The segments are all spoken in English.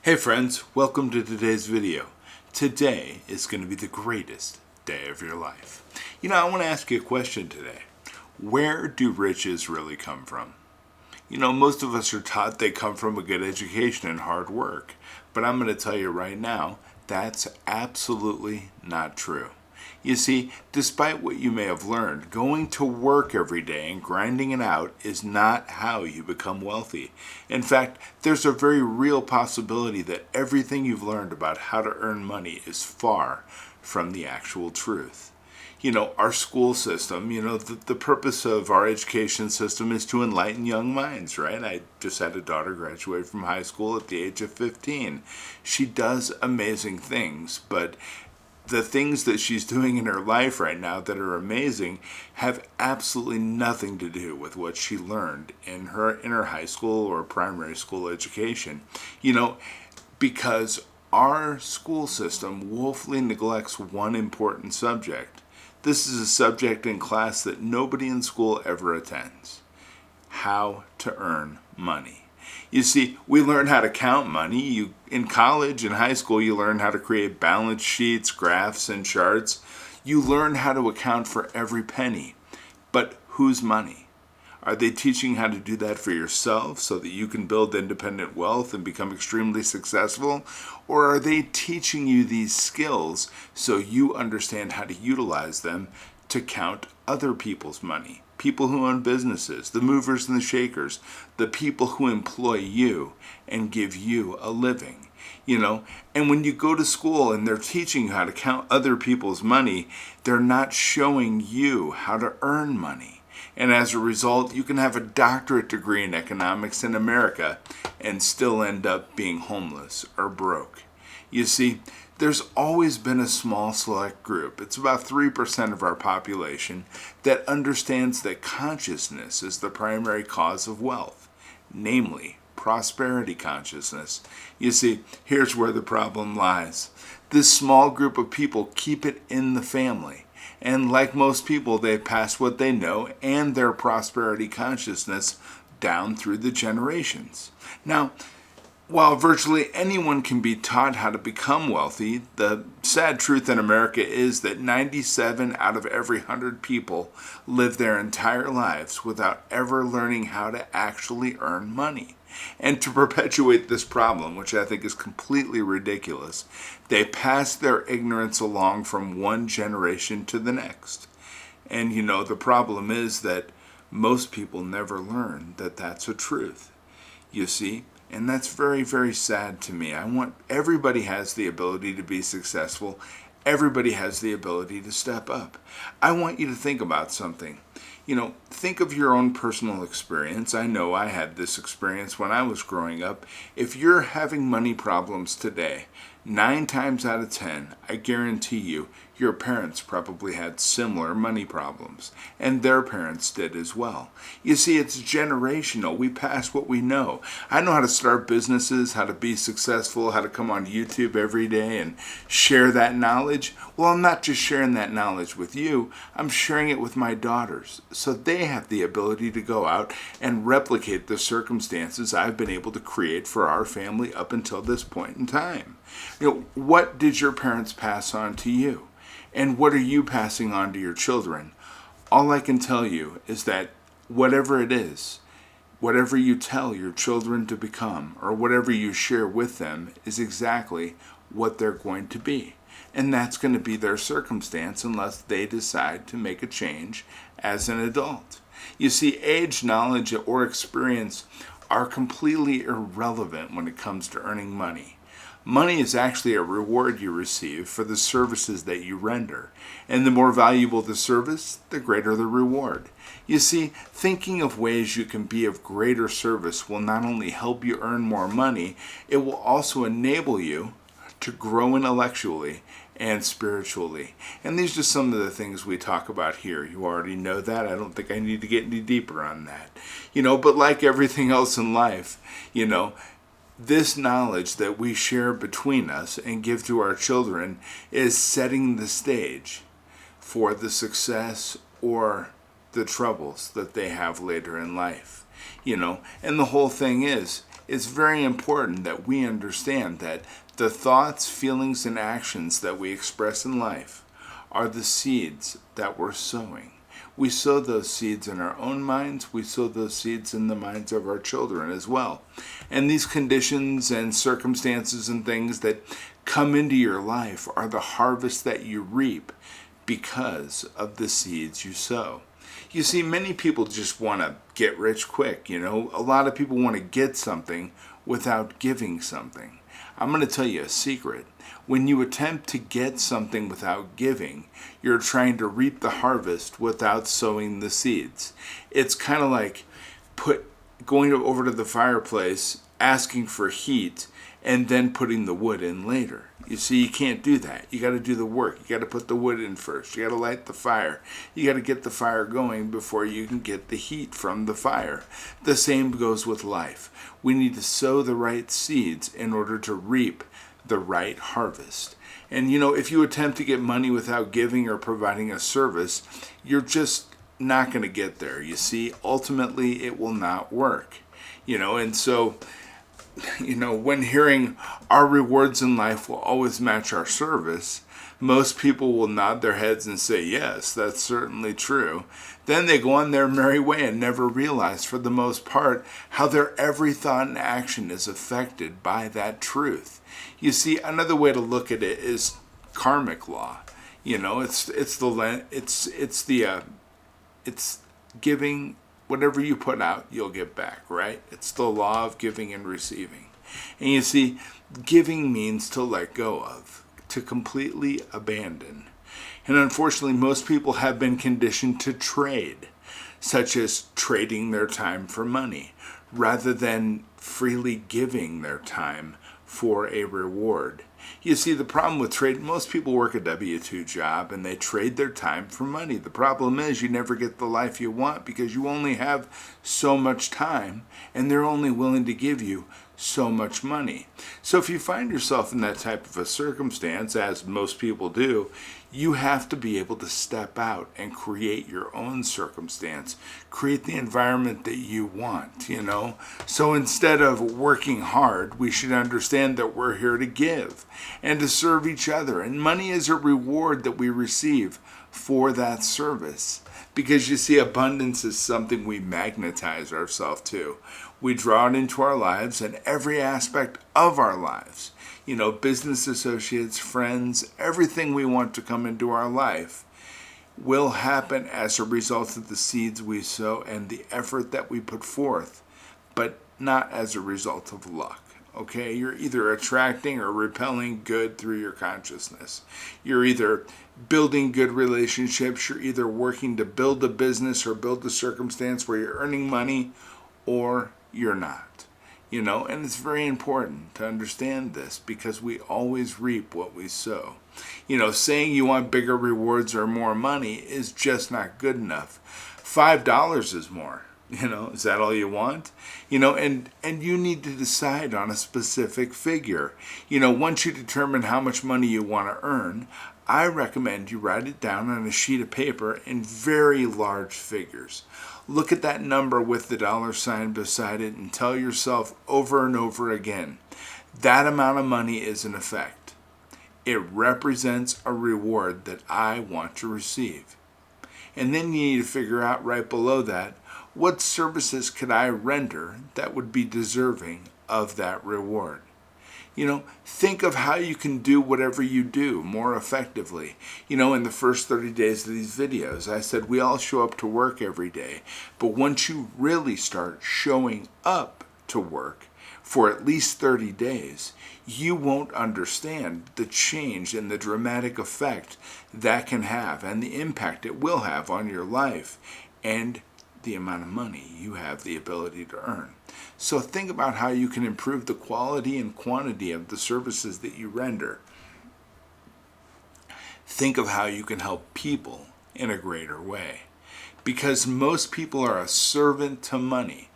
Hey friends, welcome to today's video. Today is going to be the greatest day of your life. I want to ask you a question today. Where do riches really come from? Most of us are taught they come from a good education and hard work. But I'm going to tell you right now, that's absolutely not true. You see, despite what you may have learned, going to work every day and grinding it out is not how you become wealthy. In fact, there's a very real possibility that everything you've learned about how to earn money is far from the actual truth. Our school system, the purpose of our education system is to enlighten young minds, right? I just had a daughter graduate from high school at the age of 15. She does amazing things, but the things that she's doing in her life right now that are amazing have absolutely nothing to do with what she learned in her high school or primary school education. Because our school system woefully neglects one important subject. This is a subject in class that nobody in school ever attends: how to earn money. You see, we learn how to count money. In college and high school, you learn how to create balance sheets, graphs, and charts. You learn how to account for every penny. But whose money? Are they teaching how to do that for yourself so that you can build independent wealth and become extremely successful? Or are they teaching you these skills so you understand how to utilize them to count other people's money? People who own businesses, the movers and the shakers, the people who employ you and give you a living. And when you go to school and they're teaching you how to count other people's money, they're not showing you how to earn money. And as a result, you can have a doctorate degree in economics in America and still end up being homeless or broke. You see, there's always been a small select group, it's about 3% of our population, that understands that consciousness is the primary cause of wealth, namely prosperity consciousness. You see, here's where the problem lies. This small group of people keep it in the family. And like most people, they pass what they know and their prosperity consciousness down through the generations. Now, while virtually anyone can be taught how to become wealthy, the sad truth in America is that 97 out of every 100 people live their entire lives without ever learning how to actually earn money. And to perpetuate this problem, which I think is completely ridiculous, they pass their ignorance along from one generation to the next. And the problem is that most people never learn that that's a truth. You see? And that's very, very sad to me. Everybody has the ability to be successful. Everybody has the ability to step up. I want you to think about something. Think of your own personal experience. I know I had this experience when I was growing up. If you're having money problems today, 9 times out of 10, I guarantee you, your parents probably had similar money problems, and their parents did as well. You see, it's generational. We pass what we know. I know how to start businesses, how to be successful, how to come on YouTube every day and share that knowledge. Well, I'm not just sharing that knowledge with you, I'm sharing it with my daughters, so they have the ability to go out and replicate the circumstances I've been able to create for our family up until this point in time. What did your parents pass on to you? And what are you passing on to your children? All I can tell you is that whatever it is, whatever you tell your children to become, or whatever you share with them, is exactly what they're going to be. And that's going to be their circumstance unless they decide to make a change as an adult. You see, age, knowledge, or experience are completely irrelevant when it comes to earning money. Money is actually a reward you receive for the services that you render. And the more valuable the service, the greater the reward. You see, thinking of ways you can be of greater service will not only help you earn more money, it will also enable you to grow intellectually and spiritually. And these are some of the things we talk about here. You already know that. I don't think I need to get any deeper on that. But like everything else in life, this knowledge that we share between us and give to our children is setting the stage for the success or the troubles that they have later in life. And the whole thing is it's very important that we understand that the thoughts, feelings, and actions that we express in life are the seeds that we're sowing. We sow those seeds in our own minds. We sow those seeds in the minds of our children as well. And these conditions and circumstances and things that come into your life are the harvest that you reap because of the seeds you sow. You see, many people just want to get rich quick. A lot of people want to get something without giving something. I'm going to tell you a secret. When you attempt to get something without giving, you're trying to reap the harvest without sowing the seeds. It's kind of like going over to the fireplace, asking for heat, and then putting the wood in later. You see, you can't do that. You got to do the work. You got to put the wood in first. You got to light the fire. You got to get the fire going before you can get the heat from the fire. The same goes with life. We need to sow the right seeds in order to reap the right harvest. And if you attempt to get money without giving or providing a service, you're just not going to get there. You see, ultimately it will not work. And so when hearing our rewards in life will always match our service, most people will nod their heads and say, yes, that's certainly true. Then they go on their merry way and never realize, for the most part, how their every thought and action is affected by that truth. You see, another way to look at it is karmic law. It's giving. Whatever you put out, you'll get back, right? It's the law of giving and receiving. And you see, giving means to let go of, to completely abandon. And unfortunately, most people have been conditioned to trade, such as trading their time for money, rather than freely giving their time for a reward. You see, the problem with trade, most people work a W-2 job and they trade their time for money. The problem is you never get the life you want because you only have so much time and they're only willing to give you so much money. So if you find yourself in that type of a circumstance, as most people do, you have to be able to step out and create your own circumstance, create the environment that you want, So instead of working hard, we should understand that we're here to give and to serve each other. And money is a reward that we receive for that service. Because you see, abundance is something we magnetize ourselves to. We draw it into our lives and every aspect of our lives. Business associates, friends, everything we want to come into our life will happen as a result of the seeds we sow and the effort that we put forth, but not as a result of luck. Okay, you're either attracting or repelling good through your consciousness. You're either building good relationships, you're either working to build a business or build a circumstance where you're earning money, or you're not. And it's very important to understand this because we always reap what we sow. Saying you want bigger rewards or more money is just not good enough. $5 is more. Is that all you want? And you need to decide on a specific figure. Once you determine how much money you want to earn, I recommend you write it down on a sheet of paper in very large figures. Look at that number with the dollar sign beside it and tell yourself over and over again, that amount of money is in effect. It represents a reward that I want to receive. And then you need to figure out right below that, what services could I render that would be deserving of that reward? Think of how you can do whatever you do more effectively. In the first 30 days of these videos, I said we all show up to work every day. But once you really start showing up to work for at least 30 days, you won't understand the change and the dramatic effect that can have and the impact it will have on your life and the amount of money you have the ability to earn. So think about how you can improve the quality and quantity of the services that you render. Think of how you can help people in a greater way. Because most people are a servant to money.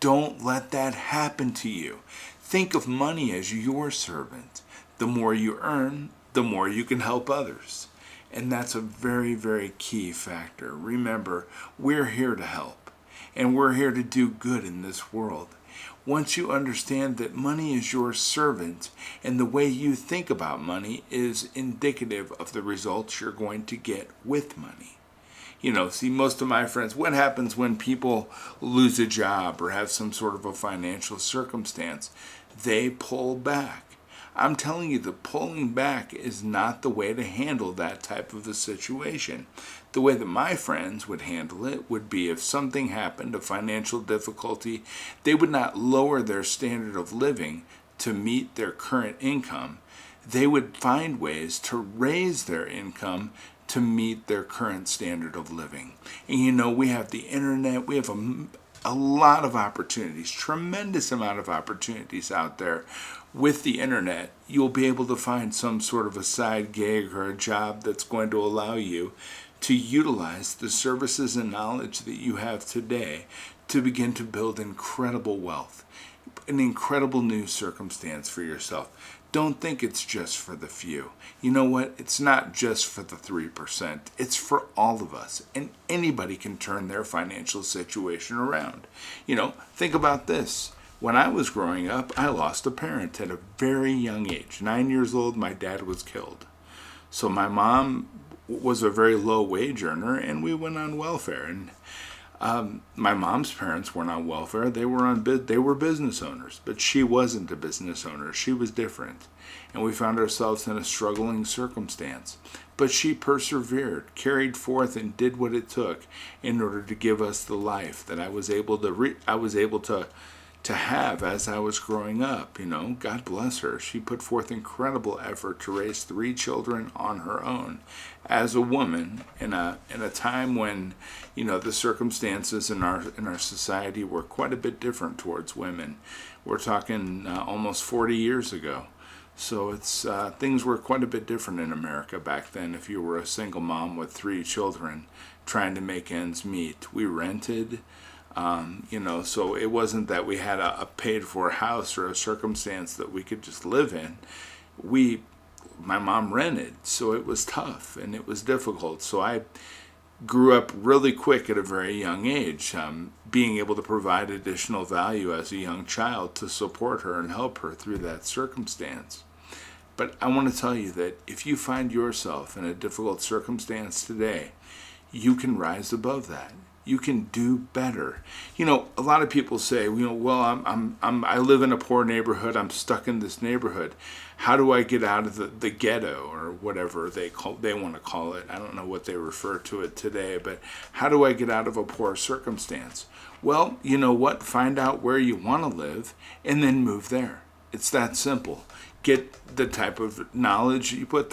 Don't let that happen to you. Think of money as your servant. The more you earn, the more you can help others. And that's a very, very key factor. Remember, we're here to help. And we're here to do good in this world. once you understand that money is your servant and the way you think about money is indicative of the results you're going to get with money. See, most of my friends, what happens when people lose a job or have some sort of a financial circumstance? They pull back. I'm telling you, the pulling back is not the way to handle that type of a situation. The way that my friends would handle it would be if something happened, a financial difficulty, they would not lower their standard of living to meet their current income. They would find ways to raise their income to meet their current standard of living. And we have the internet, we have a lot of opportunities, tremendous amount of opportunities out there. With the internet, you'll be able to find some sort of a side gig or a job that's going to allow you to utilize the services and knowledge that you have today to begin to build incredible wealth, an incredible new circumstance for yourself. Don't think it's just for the few. You know what? It's not just for the 3%. It's for all of us. And anybody can turn their financial situation around. Think about this. When I was growing up, I lost a parent at a very young age. 9 years old, my dad was killed. So my mom was a very low wage earner, and we went on welfare. And my mom's parents weren't on welfare. They were business owners, but she wasn't a business owner. She was different. And we found ourselves in a struggling circumstance. But she persevered, carried forth, and did what it took in order to give us the life that I was able to have as I was growing up. God bless her. She put forth incredible effort to raise 3 children on her own as a woman in a time when the circumstances in our society were quite a bit different towards women. We're talking almost 40 years ago. So things were quite a bit different in America back then. If you were a single mom with 3 children trying to make ends meet, we rented. So it wasn't that we had a paid-for house or a circumstance that we could just live in. My mom rented, so it was tough and it was difficult. So I grew up really quick at a very young age, being able to provide additional value as a young child to support her and help her through that circumstance. But I want to tell you that if you find yourself in a difficult circumstance today, you can rise above that. You can do better. A lot of people say, well, I live in a poor neighborhood. I'm stuck in this neighborhood. How do I get out of the ghetto, or whatever they want to call it? I don't know what they refer to it today, but how do I get out of a poor circumstance? Well, you know what? Find out where you want to live and then move there. It's that simple. Get the type of knowledge, you put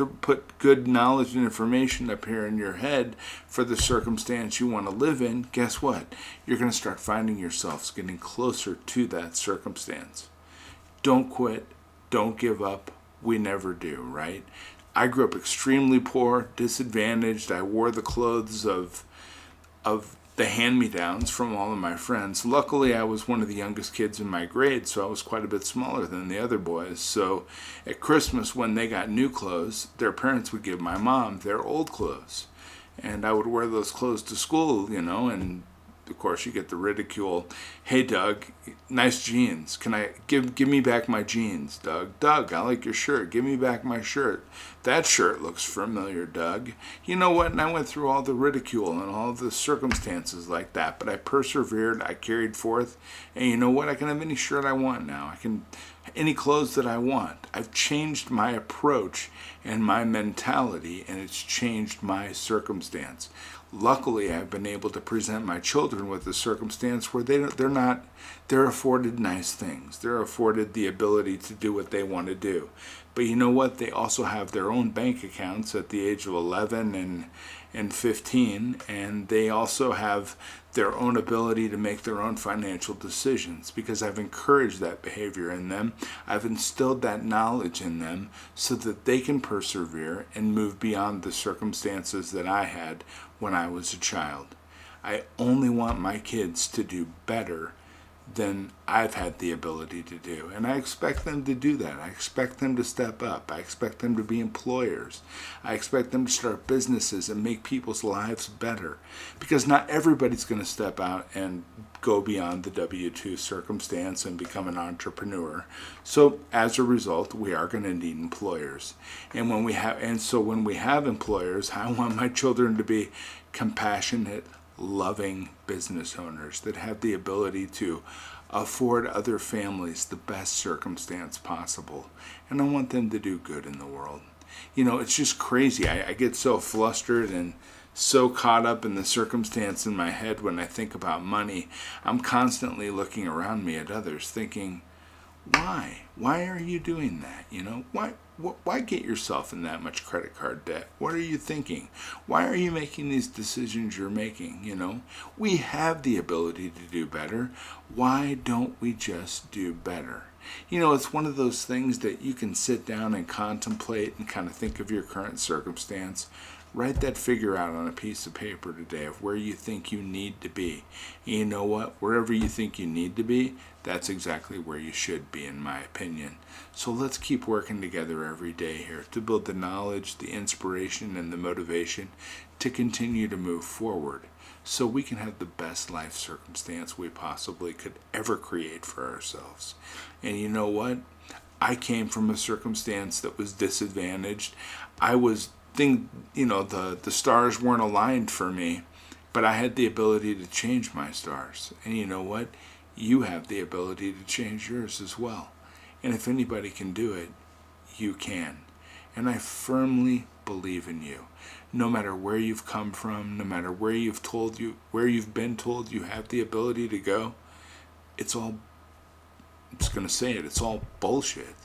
good knowledge and information up here in your head for the circumstance you want to live in. Guess what? You're going to start finding yourselves getting closer to that circumstance. Don't quit. Don't give up. We never do, right? I grew up extremely poor, disadvantaged. I wore the clothes of the hand-me-downs from all of my friends. Luckily, I was one of the youngest kids in my grade, so I was quite a bit smaller than the other boys. So at Christmas, when they got new clothes, their parents would give my mom their old clothes. And I would wear those clothes to school, and of course you get the ridicule. Hey, Doug, nice jeans. Can I give me back my jeans, Doug? Doug, I like your shirt. Give me back my shirt. That shirt looks familiar, Doug. You know what? And I went through all the ridicule and all the circumstances like that, but I persevered. I carried forth. And you know what? I can have any shirt I want now. I can any clothes that I want. I've changed my approach and my mentality, and it's changed my circumstance. Luckily, I've been able to present my children with a circumstance where they're afforded nice things. They're afforded the ability to do what they want to do. But you know what? They also have their own bank accounts at the age of 11 and 15, and they also have their own ability to make their own financial decisions because I've encouraged that behavior in them. I've instilled that knowledge in them so that they can persevere and move beyond the circumstances that I had when I was a child. I only want my kids to do better than I've had the ability to do. And I expect them to do that. I expect them to step up. I expect them to be employers. I expect them to start businesses and make people's lives better. Because not everybody's going to step out and go beyond the W-2 circumstance and become an entrepreneur. So as a result, we are going to need employers. And when we have employers, I want my children to be compassionate, loving business owners that have the ability to afford other families the best circumstance possible. And I want them to do good in the world. It's just crazy. I get so flustered and so caught up in the circumstance in my head when I think about money. I'm constantly looking around me at others thinking, why? Why are you doing that? Why get yourself in that much credit card debt? What are you thinking? Why are you making these decisions you're making? We have the ability to do better. Why don't we just do better? It's one of those things that you can sit down and contemplate and kind of think of your current circumstance. Write that figure out on a piece of paper today of where you think you need to be. And you know what? Wherever you think you need to be, that's exactly where you should be, in my opinion. So let's keep working together every day here to build the knowledge, the inspiration, and the motivation to continue to move forward so we can have the best life circumstance we possibly could ever create for ourselves. And you know what? I came from a circumstance that was disadvantaged. The stars weren't aligned for me, but I had the ability to change my stars. And you know what? You have the ability to change yours as well. And if anybody can do it, you can. And I firmly believe in you. No matter where you've come from, no matter where you've been told you have the ability to go, it's all bullshit.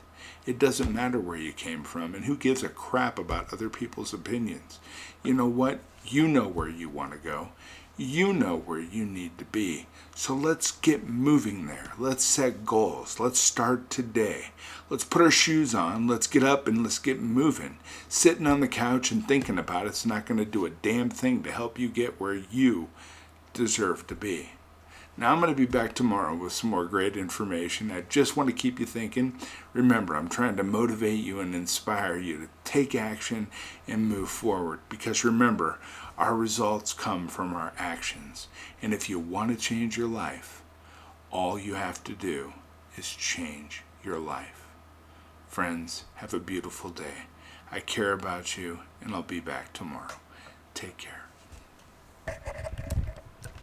It doesn't matter where you came from, and who gives a crap about other people's opinions. You know what? You know where you want to go. You know where you need to be. So let's get moving there. Let's set goals. Let's start today. Let's put our shoes on. Let's get up and let's get moving. Sitting on the couch and thinking about it's not going to do a damn thing to help you get where you deserve to be. Now I'm going to be back tomorrow with some more great information. I just want to keep you thinking. Remember, I'm trying to motivate you and inspire you to take action and move forward. Because remember, our results come from our actions. And if you want to change your life, all you have to do is change your life. Friends, have a beautiful day. I care about you, and I'll be back tomorrow. Take care.